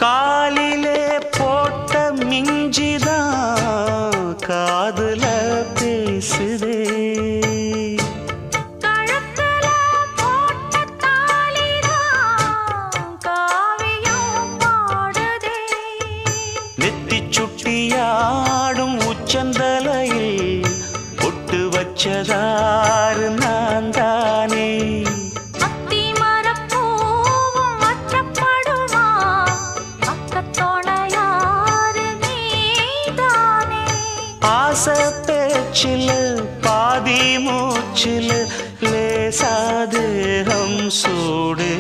காலிலே போட்ட மிஞ்சிதான் காதுல பேசுதே. நெத்தி சுட்டியாடும் உச்சந்தலையில் பொட்டு வச்சதாறு நான் தானே. ஆசை பேச்சில் பாதி மூச்சில் லேசாதேகம் சூடு.